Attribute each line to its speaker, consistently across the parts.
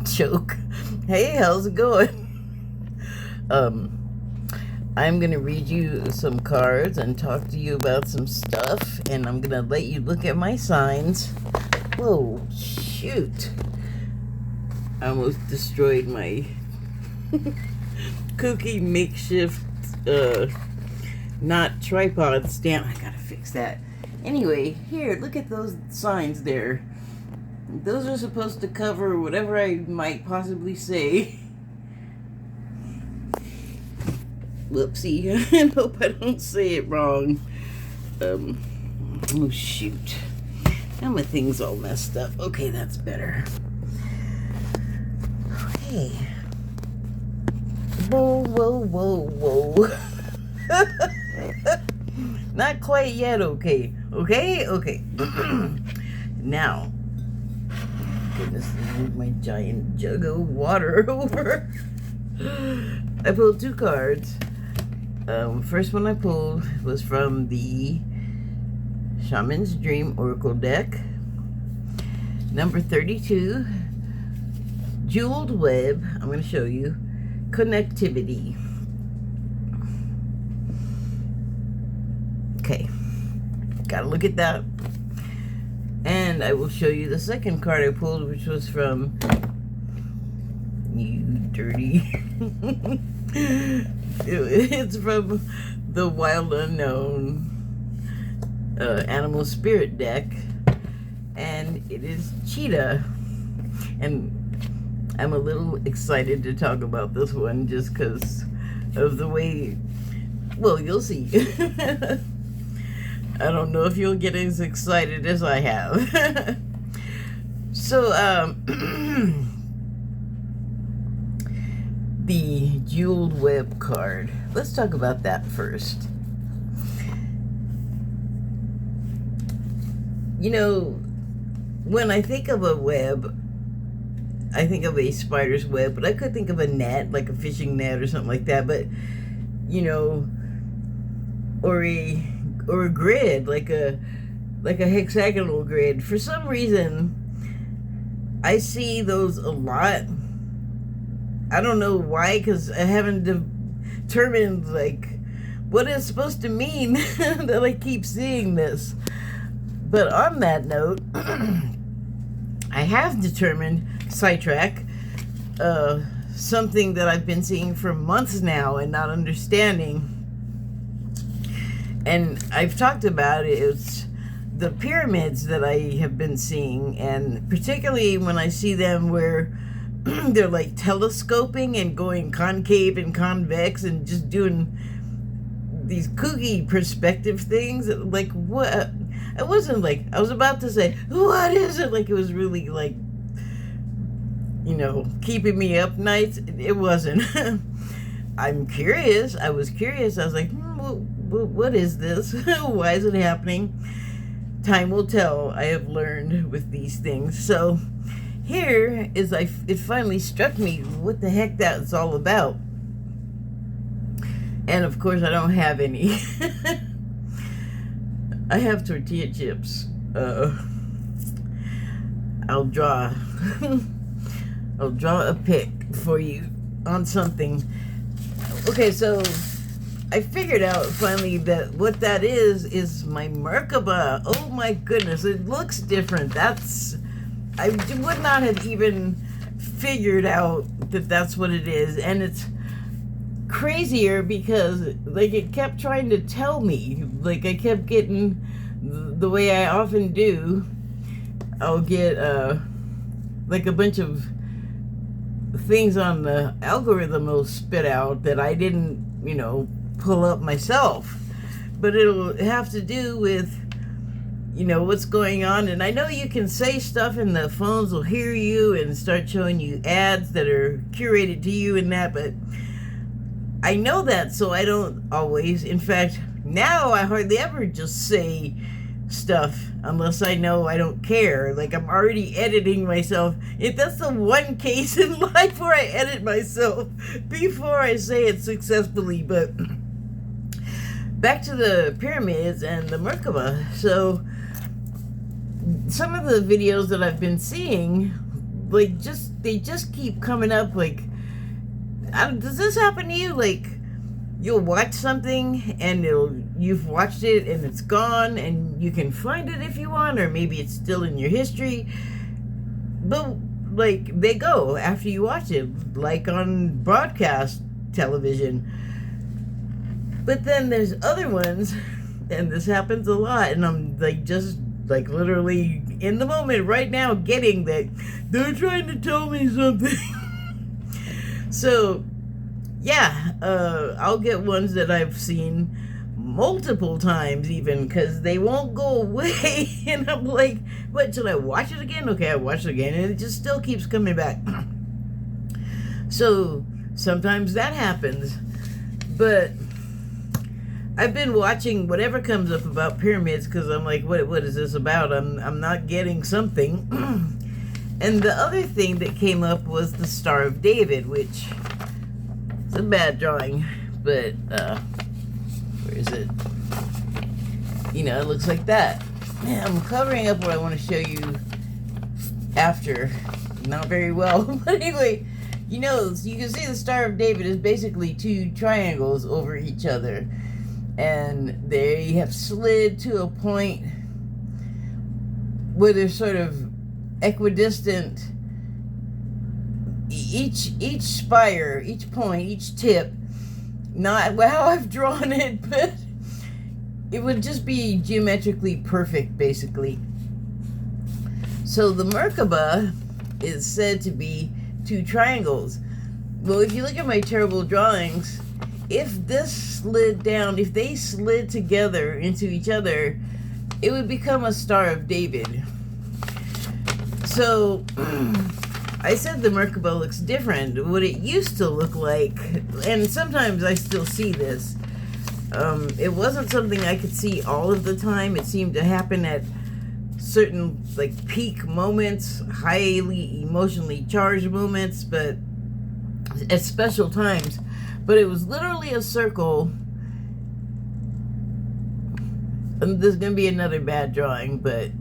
Speaker 1: Joke. Hey, how's it going? I'm gonna read you some cards and talk to you about some stuff, and I'm gonna let you look at my signs. Whoa, shoot. I almost destroyed my kooky makeshift not tripod stand. I gotta fix that. Anyway, here, look at those signs there. Those are supposed to cover whatever I might possibly say. Whoopsie. I hope I don't say it wrong. Oh shoot. Now my thing's all messed up. Okay, that's better. Okay. Whoa, whoa, whoa, whoa. Not quite yet, okay. Okay. Now. Goodness, I moved my giant jug of water over. I pulled two cards. First one I pulled was from the Shaman's Dream Oracle deck. Number 32, Jeweled Web. I'm going to show you. Connectivity. Okay. Gotta look at that. And I will show you the second card I pulled, which was from you dirty. It's from the Wild Unknown Animal Spirit deck, and it is Cheetah. And I'm a little excited to talk about this one just because of the way, well, you'll see. I don't know if you'll get as excited as I have. So, the Jeweled Web card. Let's talk about that first. You know, when I think of a web, I think of a spider's web, but I could think of a net, like a fishing net or something like that, but, you know, or a grid, like a hexagonal grid. For some reason, I see those a lot. I don't know why, because I haven't determined like what it's supposed to mean that I keep seeing this. But on that note, I have determined, sidetrack, something that I've been seeing for months now and not understanding. And I've talked about it. It's the pyramids that I have been seeing, and particularly when I see them where they're like telescoping and going concave and convex and just doing these kooky perspective things. Like, what? It wasn't like, I was about to say, what is it? Like, it was really like, you know, keeping me up nights. It wasn't. I'm curious. I was curious. I was like, what is this? Why is it happening? Time will tell, I have learned with these things. So here is, it finally struck me what the heck that's all about. And of course I don't have any. I have tortilla chips. I'll draw a pic for you on something. Okay, so I figured out finally that what that is my Merkaba. Oh my goodness, it looks different. I would not have even figured out that that's what it is. And it's crazier because, like, it kept trying to tell me. Like, I kept getting, the way I often do, I'll get, like, a bunch of things on the algorithm will spit out that I didn't, you know, pull up myself. But it'll have to do with, you know, what's going on. And I know you can say stuff and the phones will hear you and start showing you ads that are curated to you and that, but I know that, so I don't always. In fact, now I hardly ever just say stuff unless I know I don't care. Like, I'm already editing myself. If that's the one case in life where I edit myself before I say it successfully. But back to the pyramids and the Merkaba. So some of the videos that I've been seeing like, they just keep coming up. Like, does this happen to you? Like, you'll watch something and you've watched it and it's gone, and you can find it if you want, or maybe it's still in your history, but like, they go after you watch it, like on broadcast television. But then there's other ones, and this happens a lot, and I'm like, just like literally in the moment right now, getting that they're trying to tell me something. So yeah, I'll get ones that I've seen multiple times, even, because they won't go away. And I'm like, what, should I watch it again? Okay, I watch it again, and it just still keeps coming back. So sometimes that happens. But I've been watching whatever comes up about pyramids, because I'm like, what is this about? I'm not getting something. And the other thing that came up was the Star of David, which is a bad drawing, but where is it? You know, it looks like that. I'm covering up what I want to show you after. Not very well. But anyway, you know, you can see the Star of David is basically two triangles over each other. And they have slid to a point where they're sort of equidistant. Each spire, each point, each tip, not how I've drawn it, but it would just be geometrically perfect, basically. So the Merkaba is said to be two triangles. Well, if you look at my terrible drawings, if this slid down, if they slid together into each other, it would become a Star of David. So I said the Merkaba looks different. What it used to look like, and sometimes I still see this, it wasn't something I could see all of the time. It seemed to happen at certain, like, peak moments, highly emotionally charged moments, but at special times. But it was literally a circle. And there's going to be another bad drawing, but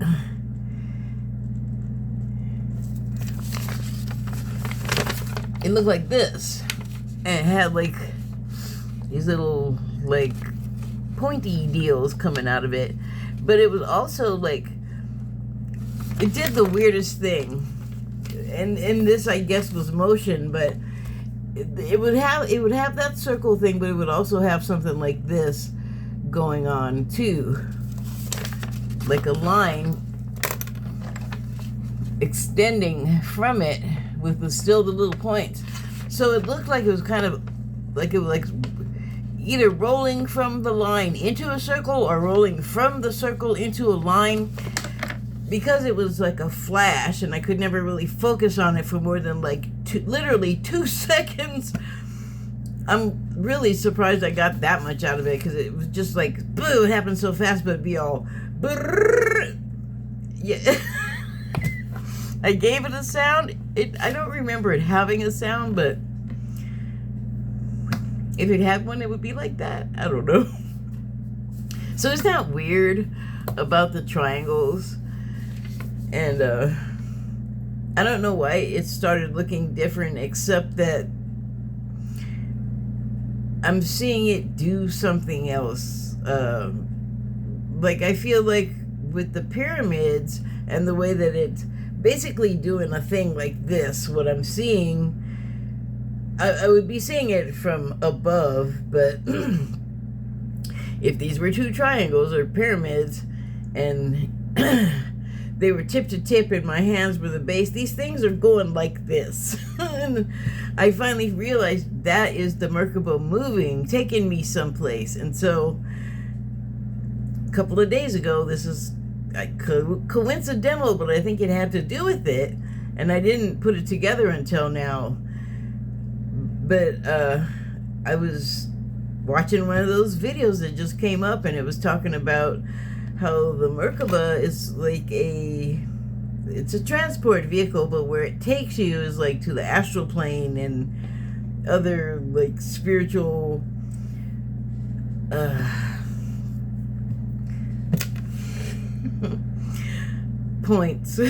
Speaker 1: it looked like this. And it had, like, these little, like, pointy deals coming out of it. But it was also, like, it did the weirdest thing. And this, I guess, was motion, but it would have that circle thing, but it would also have something like this going on too, like a line extending from it with still the little points. So it looked like it was kind of like it was like either rolling from the line into a circle or rolling from the circle into a line. Because it was like a flash, and I could never really focus on it for more than like literally 2 seconds. I'm really surprised I got that much out of it, because it was just like, boo, it happened so fast, but it'd be all, brrr. Yeah. I gave it a sound. I don't remember it having a sound, but if it had one, it would be like that. I don't know. So isn't that weird about the triangles? And I don't know why it started looking different, except that I'm seeing it do something else. Like, I feel like with the pyramids and the way that it's basically doing a thing like this, what I'm seeing, I would be seeing it from above, but if these were two triangles or pyramids and they were tip to tip and my hands were the base, these things are going like this. And I finally realized that is the Merkaba moving, taking me someplace. And so a couple of days ago, this is coincidental, but I think it had to do with it, and I didn't put it together until now. But I was watching one of those videos that just came up, and it was talking about how the Merkaba is like it's a transport vehicle, but where it takes you is like to the astral plane and other like spiritual points.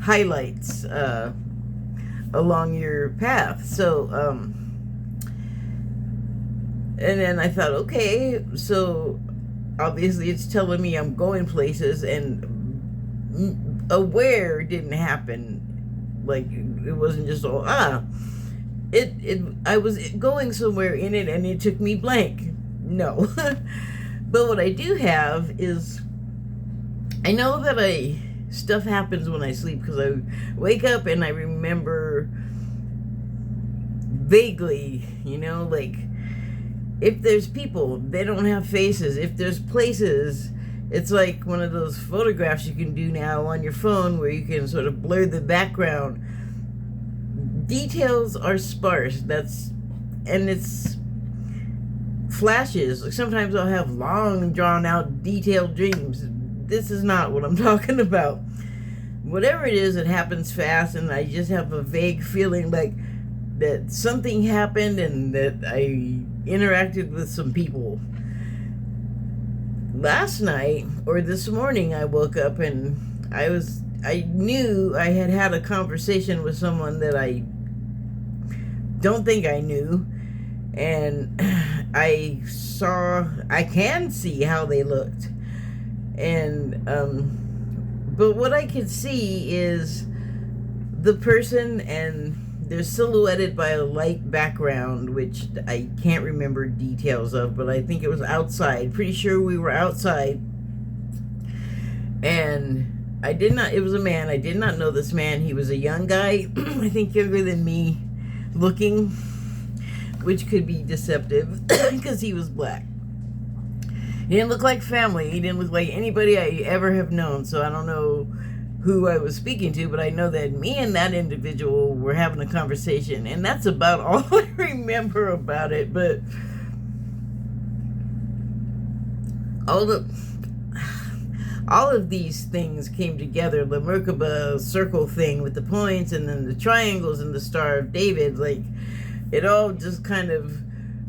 Speaker 1: highlights along your path. So, and then I thought, okay, so obviously it's telling me I'm going places, and aware didn't happen. Like, it wasn't just all, I was going somewhere in it and it took me blank. No. But what I do have is, I know that stuff happens when I sleep, because I wake up and I remember vaguely, like, if there's people, they don't have faces. If there's places, it's like one of those photographs you can do now on your phone where you can sort of blur the background. Details are sparse. And it's flashes. Like, sometimes I'll have long, drawn out, detailed dreams. This is not what I'm talking about. Whatever it is, it happens fast, and I just have a vague feeling like that something happened and that I interacted with some people. Last night, or this morning, I woke up and I knew I had a conversation with someone that I don't think I knew, and I can see how they looked, and but what I could see is the person, and they're silhouetted by a light background, which I can't remember details of, but I think it was outside. Pretty sure we were outside. And it was a man. I did not know this man. He was a young guy, I think younger than me looking, which could be deceptive because he was black. He didn't look like family. He didn't look like anybody I ever have known. So I don't know who I was speaking to, but I know that me and that individual were having a conversation, and that's about all I remember about it. But all of these things came together. The Merkaba circle thing with the points, and then the triangles and the Star of David, like, it all just kind of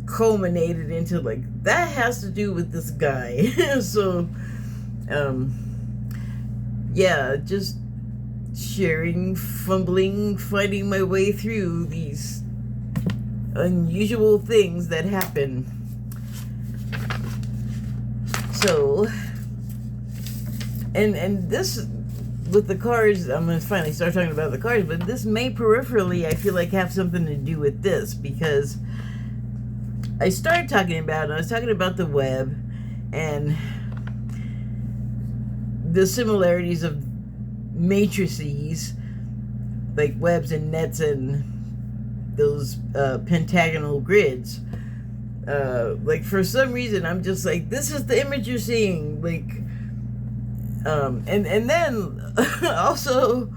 Speaker 1: culminated into, like, that has to do with this guy. So yeah, just sharing, fumbling, finding my way through these unusual things that happen. So, and this, with the cards, I'm going to finally start talking about the cards, but this may peripherally, I feel like, have something to do with this, because I started talking about it. I was talking about the web and the similarities of matrices, like webs and nets and those pentagonal grids. Like, for some reason, I'm just like, this is the image you're seeing. Like, and then also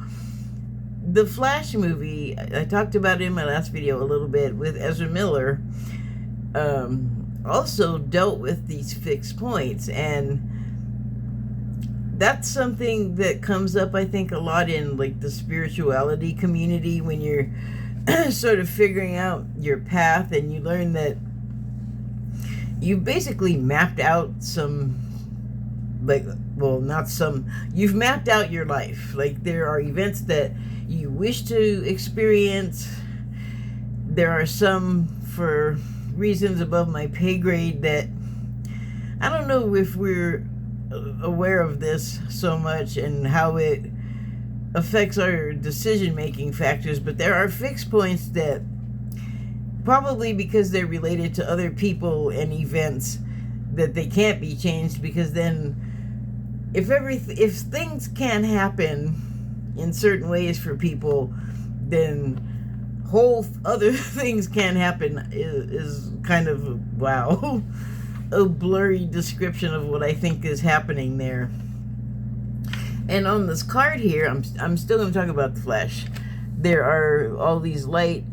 Speaker 1: the Flash movie, I talked about it in my last video a little bit with Ezra Miller, also dealt with these fixed points, and that's something that comes up, I think, a lot in, like, the spirituality community, when you're sort of figuring out your path, and you learn that you've basically mapped out some, like, well, not some, you've mapped out your life. Like, there are events that you wish to experience. There are some, for reasons above my pay grade, that I don't know if we're aware of this so much and how it affects our decision-making factors, but there are fixed points that, probably because they're related to other people and events, that they can't be changed, because then if things can happen in certain ways for people, then whole other things can happen is kind of, wow, a blurry description of what I think is happening there. And on this card here, I'm still going to talk about the Flash. There are all these light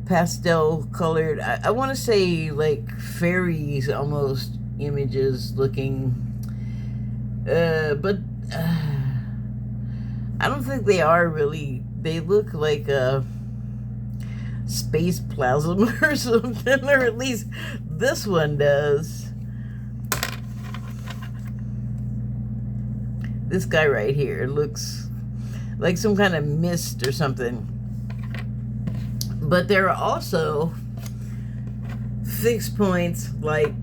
Speaker 1: pastel colored, I want to say like fairies almost images looking, but I don't think they are really. They look like a space plasm or something, or at least this one does. This guy right here looks like some kind of mist or something. But there are also fixed points, like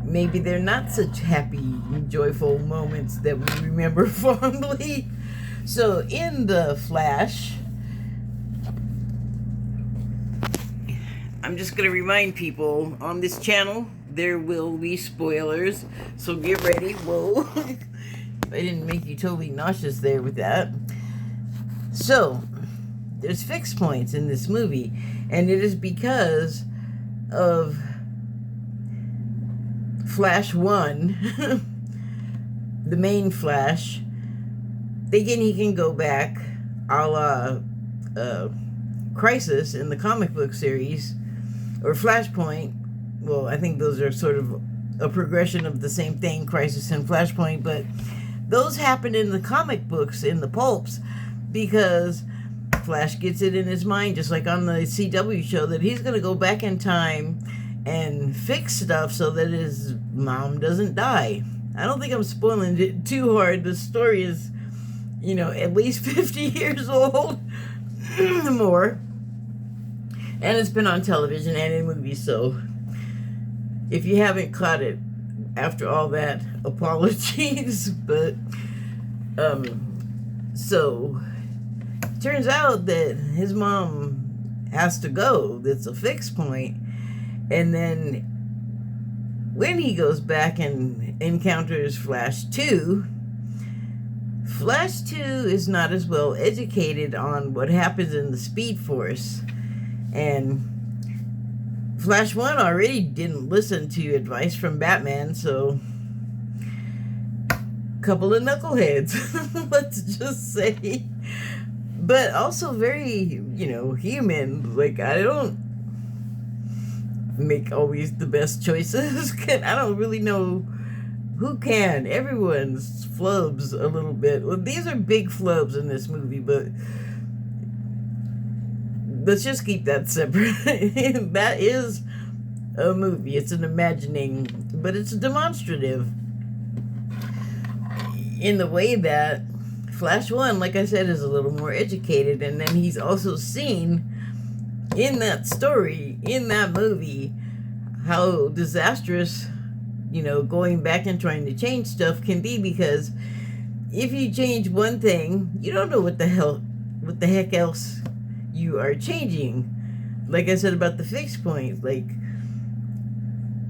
Speaker 1: maybe they're not such happy, joyful moments that we remember fondly. So in The Flash, I'm just going to remind people, on this channel, there will be spoilers, so get ready. Whoa. I didn't make you totally nauseous there with that. So, there's fixed points in this movie, and it is because of Flash 1, the main Flash, thinking he can go back a la Crisis in the comic book series, or Flashpoint. Well, I think those are sort of a progression of the same thing, Crisis and Flashpoint, but those happen in the comic books, in the pulps, because Flash gets it in his mind, just like on the CW show, that he's going to go back in time and fix stuff so that his mom doesn't die. I don't think I'm spoiling it too hard. The story is, at least 50 years old, more. And it's been on television and in movies, so if you haven't caught it after all that, apologies. But, so, turns out that his mom has to go. That's a fixed point. And then when he goes back and encounters Flash 2, Flash 2 is not as well educated on what happens in the Speed Force. And Flash 1 already didn't listen to advice from Batman, so couple of knuckleheads, let's just say. But also very, human. Like, I don't make always the best choices. I don't really know who can. Everyone's flubs a little bit. Well, these are big flubs in this movie, but let's just keep that separate. That is a movie. It's an imagining, but it's demonstrative in the way that Flash 1, like I said, is a little more educated, and then he's also seen in that story, in that movie, how disastrous, going back and trying to change stuff can be, because if you change one thing, you don't know what the heck else you are changing. Like I said about the fixed point, like,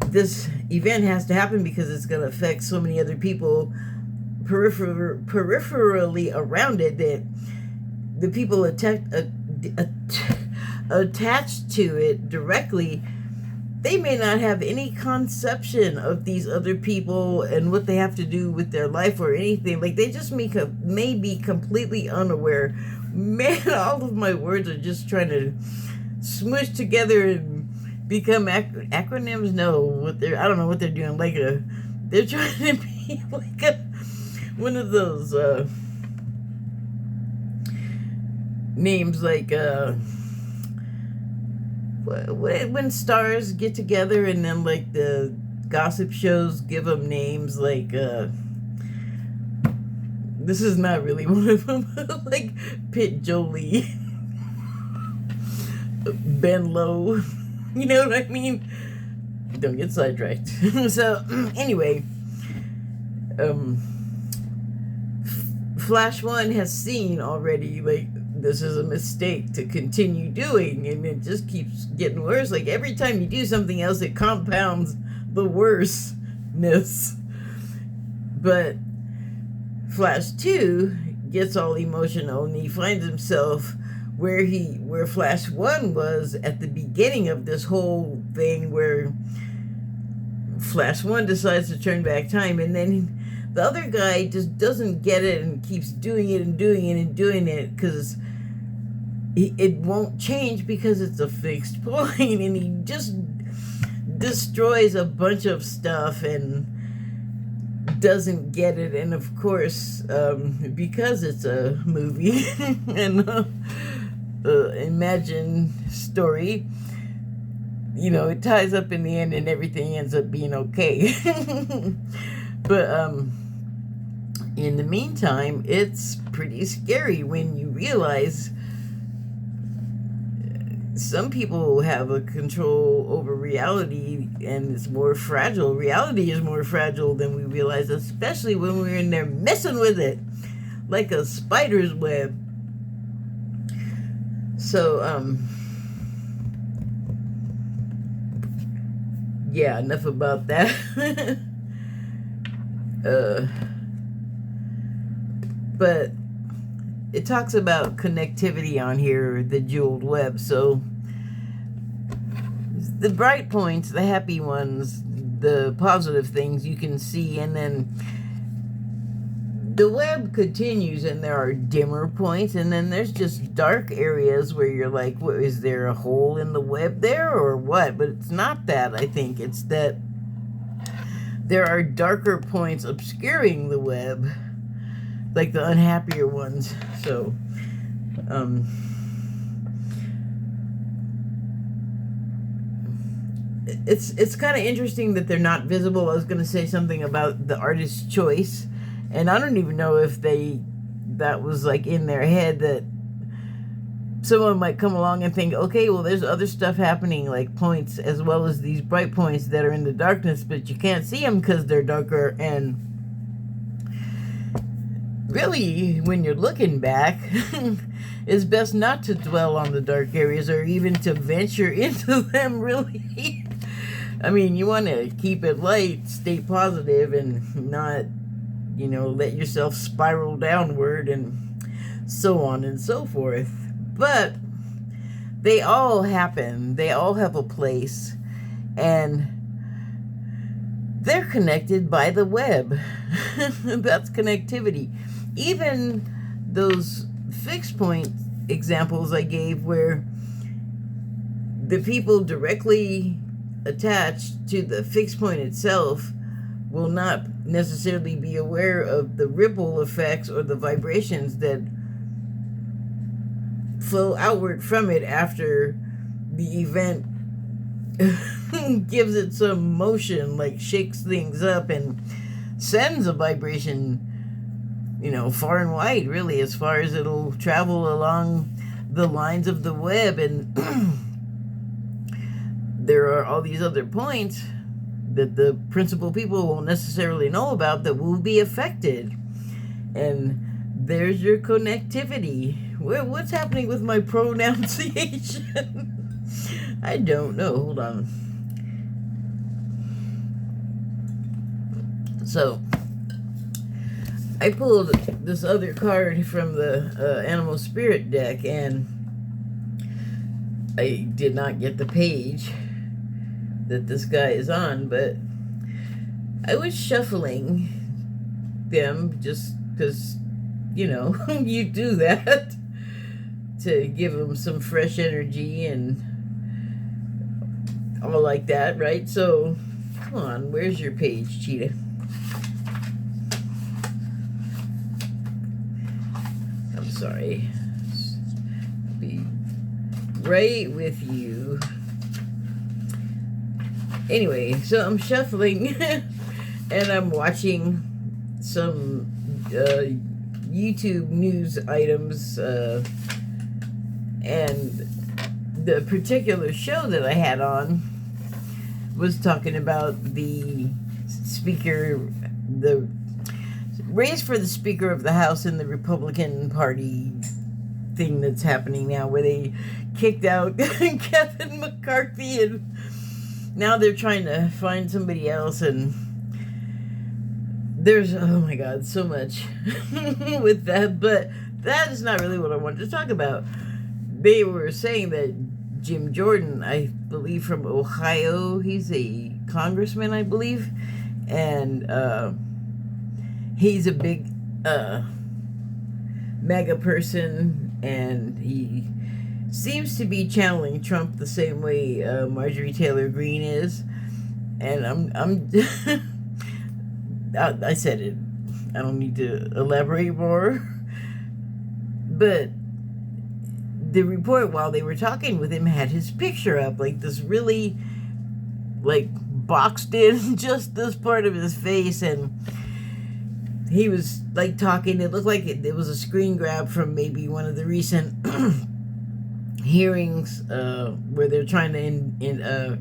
Speaker 1: this event has to happen because it's going to affect so many other people peripherally around it, that the people attached to it directly, they may not have any conception of these other people and what they have to do with their life or anything. Like, they just may be completely unaware. Man, all of my words are just trying to smush together and become acronyms. No, I don't know what they're doing. Like they're trying to be like one of those names, like when stars get together and then, like, the gossip shows give them names, like this is not really one of them. Like Pit Jolie, Ben Lowe, you know what I mean? Don't get sidetracked. So anyway, Flash 1 has seen already, like, this is a mistake to continue doing, and it just keeps getting worse. Like, every time you do something else, it compounds the worseness. But Flash 2 gets all emotional, and he finds himself where Flash 1 was at the beginning of this whole thing, where Flash 1 decides to turn back time, and then the other guy just doesn't get it and keeps doing it and doing it and doing it, because it won't change, because it's a fixed point, and he just destroys a bunch of stuff and doesn't get it. And of course, because it's a movie and imagined story, it ties up in the end and everything ends up being okay. But In the meantime, it's pretty scary when you realize some people have a control over reality, and it's more fragile. Reality is more fragile than we realize, especially when we're in there messing with it like a spider's web. So, yeah, enough about that. But it talks about connectivity on here, the jeweled web. So the bright points, the happy ones, the positive things you can see, and then the web continues, and there are dimmer points, and then there's just dark areas where you're like, what, is there a hole in the web there or what? But it's not that. I think it's that there are darker points obscuring the web, like the unhappier ones. So it's kind of interesting that they're not visible. I was going to say something about the artist's choice, and I don't even know if that was like in their head, that someone might come along and think, okay, well, there's other stuff happening, like points as well as these bright points that are in the darkness, but you can't see them because they're darker. And really, when you're looking back, it's best not to dwell on the dark areas or even to venture into them, really. I mean, you want to keep it light, stay positive, and not, let yourself spiral downward and so on and so forth. But they all happen. They all have a place, and they're connected by the web. That's connectivity. Even those fixed point examples I gave, where the people directly attached to the fixed point itself will not necessarily be aware of the ripple effects or the vibrations that flow outward from it after the event gives it some motion, like shakes things up and sends a vibration, far and wide, really, as far as it'll travel along the lines of the web. And there are all these other points that the principal people won't necessarily know about that will be affected. And there's your connectivity. What's happening with my pronunciation? I don't know. Hold on. So, I pulled this other card from the Animal Spirit deck, and I did not get the page that this guy is on, but I was shuffling them just because, you do that to give them some fresh energy and all like that, right? So, come on, where's your page, Cheetah? I'm sorry. I'll be right with you. Anyway, so I'm shuffling and I'm watching some YouTube news items, and the particular show that I had on was talking about the race for the Speaker of the House in the Republican Party thing that's happening now, where they kicked out Kevin McCarthy, and now they're trying to find somebody else, and there's, oh my God, so much with that, but that is not really what I wanted to talk about. They were saying that Jim Jordan, I believe from Ohio, he's a congressman, I believe, and he's a big MAGA person, and he seems to be channeling Trump the same way Marjorie Taylor Greene is. And I'm I said it. I don't need to elaborate more. But the report, while they were talking with him, had his picture up, like this really, like, boxed in just this part of his face, and he was like talking. It looked like it was a screen grab from maybe one of the recent hearings where they're trying to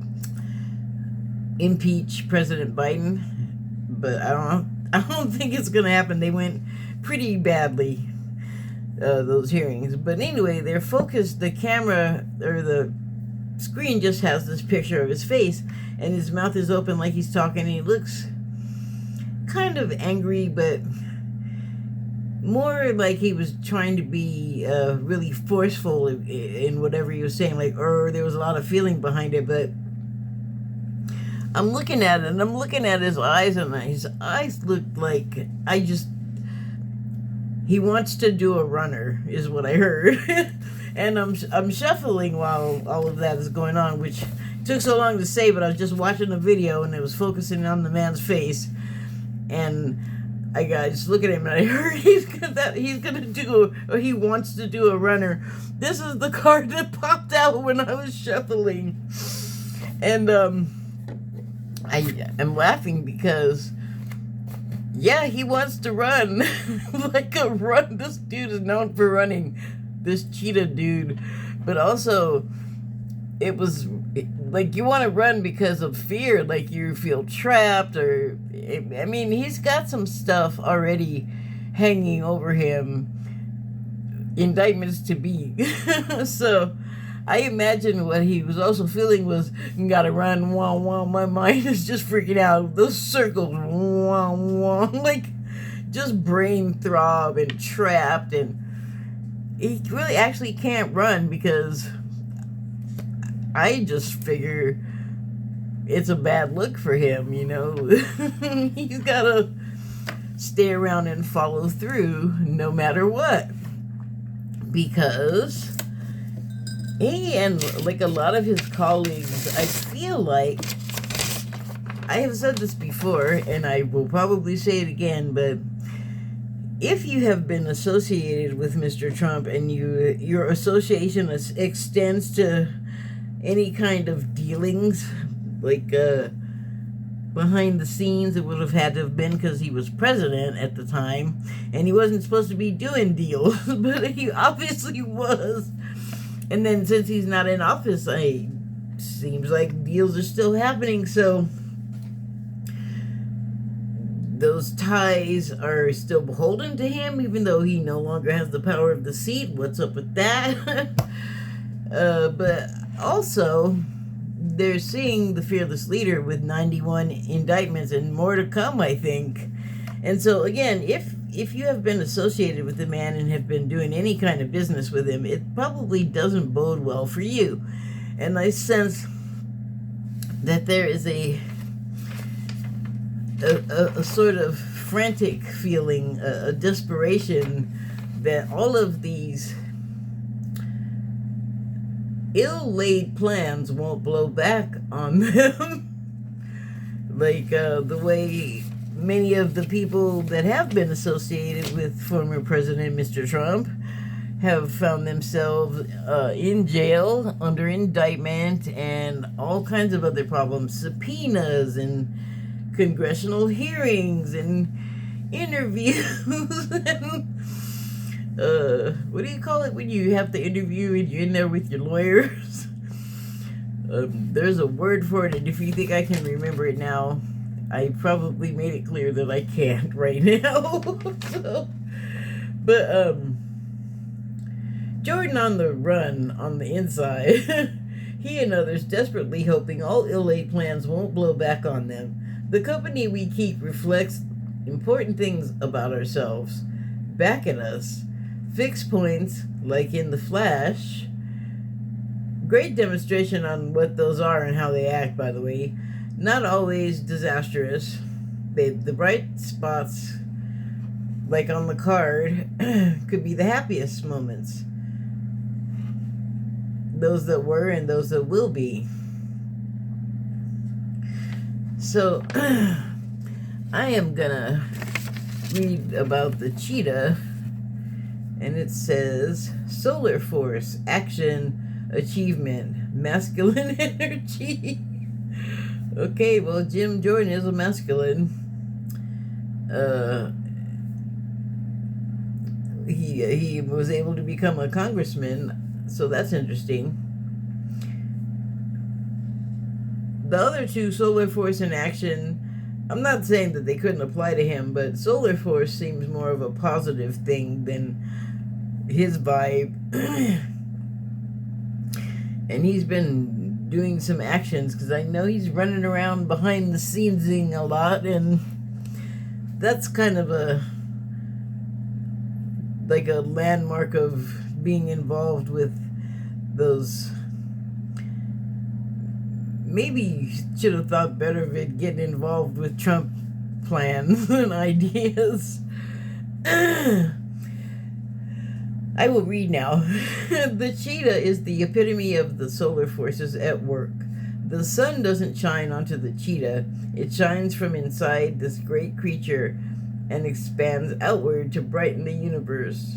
Speaker 1: impeach President Biden, but I don't think it's gonna happen. They went pretty badly, those hearings. But anyway, they're focused. The camera or the screen just has this picture of his face, and his mouth is open like he's talking, and he looks kind of angry, but more like he was trying to be really forceful in whatever he was saying, like, or there was a lot of feeling behind it. But I'm looking at it, and I'm looking at his eyes, and his eyes looked like he wants to do a runner, is what I heard. And I'm shuffling while all of that is going on, which took so long to say, but I was just watching a video, and it was focusing on the man's face, and I just look at him, and I heard he's gonna do, or he wants to do a runner. This is the card that popped out when I was shuffling, and I am laughing because, yeah, he wants to run. Like a run. This dude is known for running. This cheetah dude. But also, it was like you want to run because of fear. Like you feel trapped, or I mean, he's got some stuff already hanging over him. Indictments to be. So I imagine what he was also feeling was, gotta run, wah, wah, my mind is just freaking out. Those circles, wah, wah, like just brain throb and trapped, and he really actually can't run because I just figure it's a bad look for him, you know. He's gotta stay around and follow through no matter what, because he and like a lot of his colleagues, I feel like, I have said this before, and I will probably say it again, but if you have been associated with Mr. Trump and your association extends to any kind of dealings, like behind the scenes, it would have had to have been because he was president at the time, and he wasn't supposed to be doing deals, but he obviously was. And then since he's not in office, it seems like deals are still happening. So those ties are still beholden to him, even though he no longer has the power of the seat. What's up with that? But also, they're seeing the fearless leader with 91 indictments and more to come, I think. And so, again, if you have been associated with the man and have been doing any kind of business with him, it probably doesn't bode well for you. And I sense that there is a sort of frantic feeling, a desperation that all of these ill-laid plans won't blow back on them. Like the way many of the people that have been associated with former President Mr. Trump have found themselves in jail, under indictment, and all kinds of other problems, subpoenas and congressional hearings and interviews and what do you call it when you have to interview and you're in there with your lawyers? There's a word for it, and if you think I can remember it now, I probably made it clear that I can't right now. So, but Jordan on the run on the inside, he and others desperately hoping all ill-laid plans won't blow back on them. The company we keep reflects important things about ourselves back at us. Fixed points, like in The Flash. Great demonstration on what those are and how they act, by the way. Not always disastrous. The bright spots, like on the card, could be the happiest moments. Those that were and those that will be. So, I am gonna read about the cheetah, and it says, solar force, action, achievement, masculine energy. Okay, well, Jim Jordan is a masculine. he was able to become a congressman, so that's interesting. The other two, solar force and action, I'm not saying that they couldn't apply to him, but solar force seems more of a positive thing than his vibe. And he's been doing some actions, because I know he's running around behind the scenes-ing a lot, and that's kind of like a landmark of being involved with those. Maybe you should have thought better of it, getting involved with Trump plans and ideas. I will read now. The cheetah is the epitome of the solar forces at work. The sun doesn't shine onto the cheetah. It shines from inside this great creature and expands outward to brighten the universe.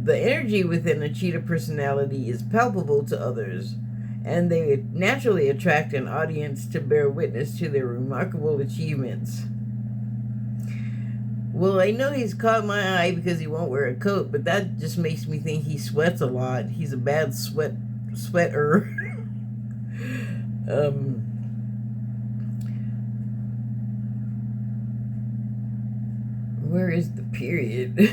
Speaker 1: The energy within a cheetah personality is palpable to others, and they naturally attract an audience to bear witness to their remarkable achievements. Well, I know he's caught my eye because he won't wear a coat, but that just makes me think he sweats a lot. He's a bad sweater. Where is the period?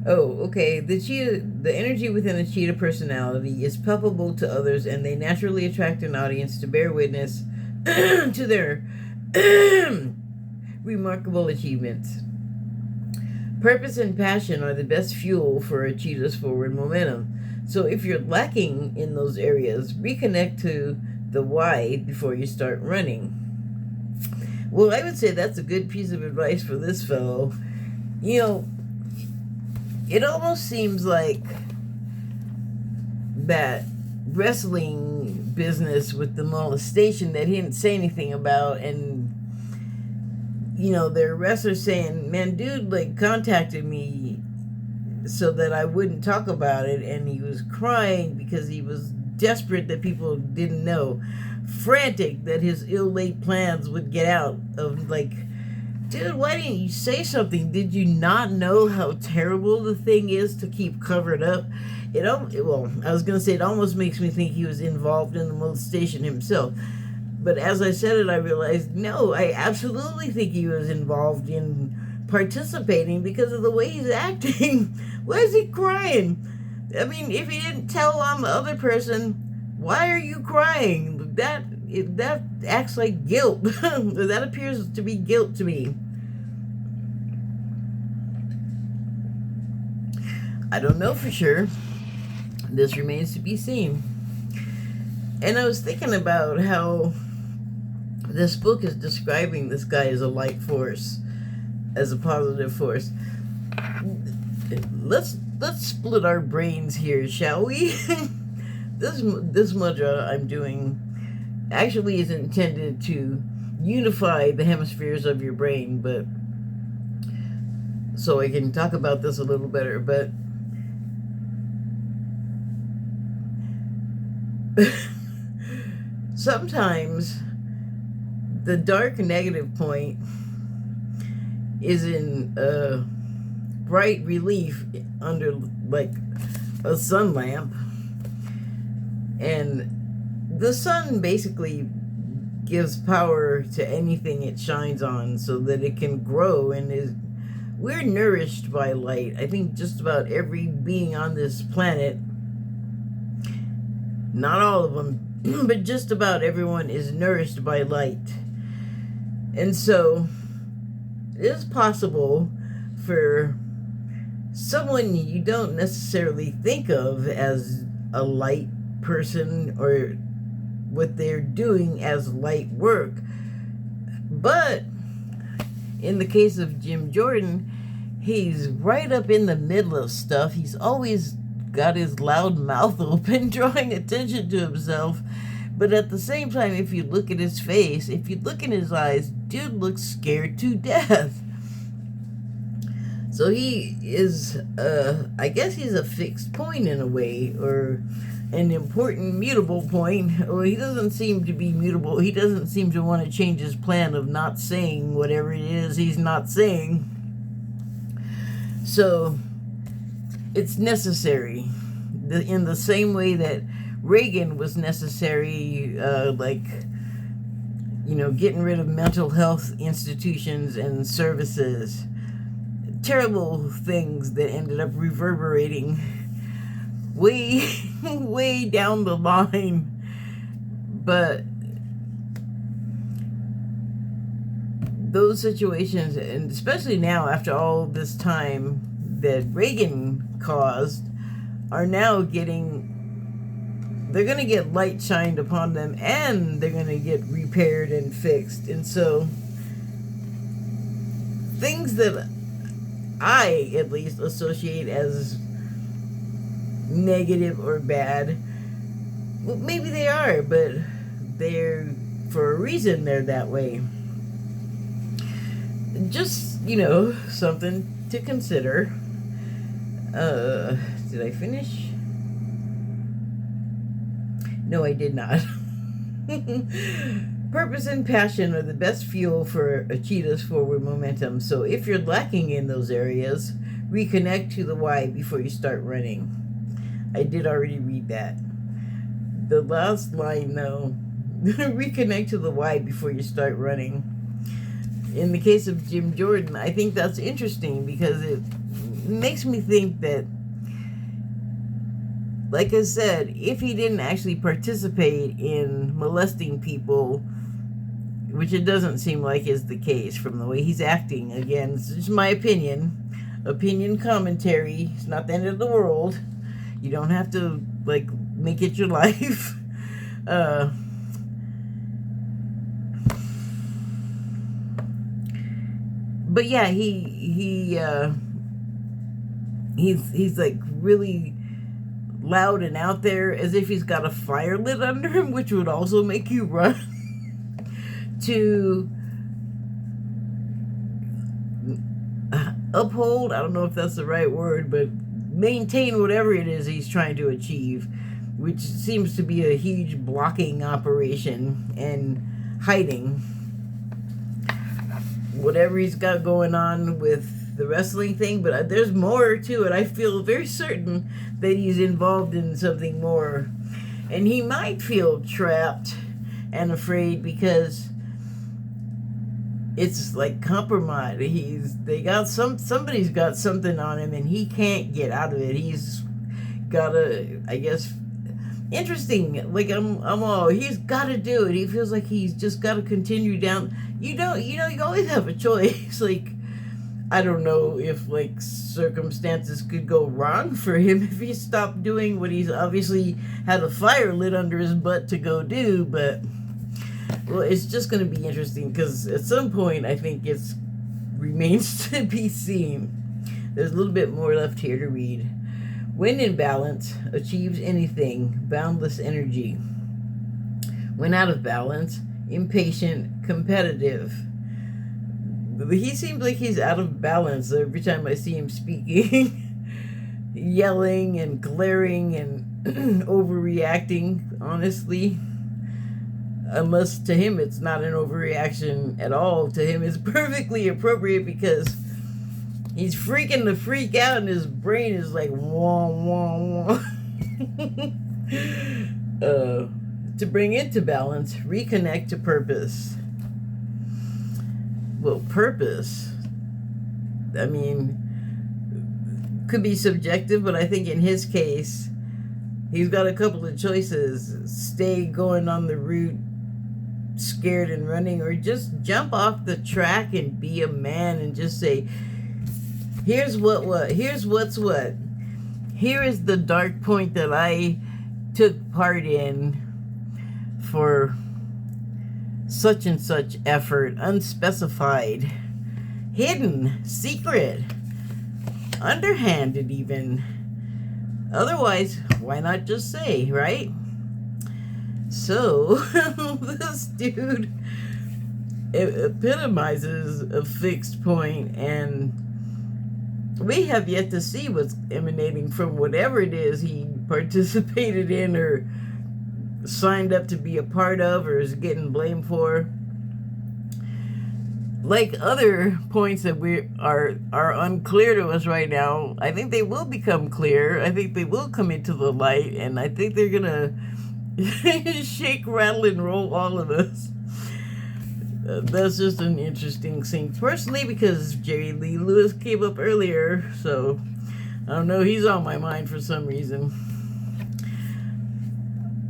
Speaker 1: Oh, okay. The energy within a cheetah personality is palpable to others, and they naturally attract an audience to bear witness to their remarkable achievements. Purpose and passion are the best fuel for a cheetah's forward momentum. So if you're lacking in those areas, reconnect to the why before you start running. Well, I would say that's a good piece of advice for this fellow. You know, it almost seems like that wrestling business with the molestation that he didn't say anything about, and you know, their wrestlers saying, man, dude, like, contacted me so that I wouldn't talk about it, and he was crying because he was desperate that people didn't know, frantic that his ill-laid plans would get out of, like, dude, why didn't you say something? Did you not know how terrible the thing is to keep covered up? Well, I was going to say, it almost makes me think he was involved in the molestation himself. But as I said it, I realized, no, I absolutely think he was involved in participating because of the way he's acting. Why is he crying? I mean, if he didn't tell on the other person, why are you crying? That acts like guilt. That appears to be guilt to me. I don't know for sure. This remains to be seen. And I was thinking about how this book is describing this guy as a light force, as a positive force. Let's split our brains here, shall we? This mudra I'm doing actually is intended to unify the hemispheres of your brain, but so I can talk about this a little better. But sometimes the dark negative point is in bright relief under like a sun lamp, and the sun basically gives power to anything it shines on so that it can grow, and we're nourished by light. I think just about every being on this planet, not all of them, but just about everyone is nourished by light. And so it is possible for someone you don't necessarily think of as a light person or what they're doing as light work. But in the case of Jim Jordan, he's right up in the middle of stuff. He's always got his loud mouth open, drawing attention to himself. But at the same time, if you look at his face, if you look in his eyes, dude looks scared to death. So he is, I guess he's a fixed point in a way, or an important mutable point. Well, he doesn't seem to be mutable. He doesn't seem to want to change his plan of not saying whatever it is he's not saying. So it's necessary. In the same way that Reagan was necessary, getting rid of mental health institutions and services. Terrible things that ended up reverberating way, way down the line. But those situations, and especially now after all this time that Reagan caused, are now they're going to get light shined upon them, and they're going to get repaired and fixed. And so things that I at least associate as negative or bad, well, maybe they are, but they're, for a reason, they're that way. Just, something to consider. Did I finish? No, I did not. Purpose and passion are the best fuel for a cheetah's forward momentum. So if you're lacking in those areas, reconnect to the why before you start running. I did already read that. The last line, though, reconnect to the why before you start running. In the case of Jim Jordan, I think that's interesting because it makes me think that, like I said, if he didn't actually participate in molesting people, which it doesn't seem like is the case from the way he's acting, again, it's just my opinion commentary, it's not the end of the world, you don't have to, make it your life, but yeah, he's like really loud and out there, as if he's got a fire lit under him, which would also make you run. To uphold, I don't know if that's the right word, but maintain whatever it is he's trying to achieve, which seems to be a huge blocking operation and hiding whatever he's got going on with the wrestling thing. But there's more to it. I feel very certain that he's involved in something more, and he might feel trapped and afraid because it's like compromise. Somebody's got something on him, and he can't get out of it. He's gotta, I guess, interesting. Like he's got to do it. He feels like he's just got to continue down. You always have a choice. I don't know if circumstances could go wrong for him if he stopped doing what he's obviously had a fire lit under his butt to go do, but well, it's just going to be interesting because at some point I think it remains to be seen. There's a little bit more left here to read. When in balance, achieves anything, boundless energy. When out of balance, impatient, competitive. He seems like he's out of balance every time I see him speaking. Yelling and glaring and overreacting, honestly. Unless to him it's not an overreaction at all. To him it's perfectly appropriate because he's freaking the freak out and his brain is like wah wah wah. To bring it to balance, reconnect to purpose. Well, purpose, I mean, could be subjective, but I think in his case, he's got a couple of choices. Stay going on the route, scared and running, or just jump off the track and be a man and just say, here's what's what. Here is the dark point that I took part in for such and such effort, unspecified, hidden, secret, underhanded even. Otherwise, why not just say, right? So, this dude epitomizes a fixed point and we have yet to see what's emanating from whatever it is he participated in or signed up to be a part of or is getting blamed for. Like other points that we are unclear to us right now, I think they will become clear. I think they will come into the light, and I think they're gonna shake, rattle, and roll all of us. That's just an interesting thing, personally, because Jerry Lee Lewis came up earlier, so I don't know, he's on my mind for some reason.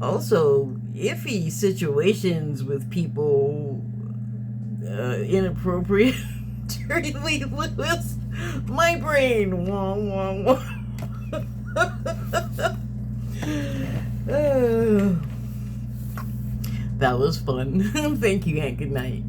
Speaker 1: Also, iffy situations with people, inappropriate. Jerry Lee Lewis, my brain, wong, wong, wong. That was fun. Thank you, and good night.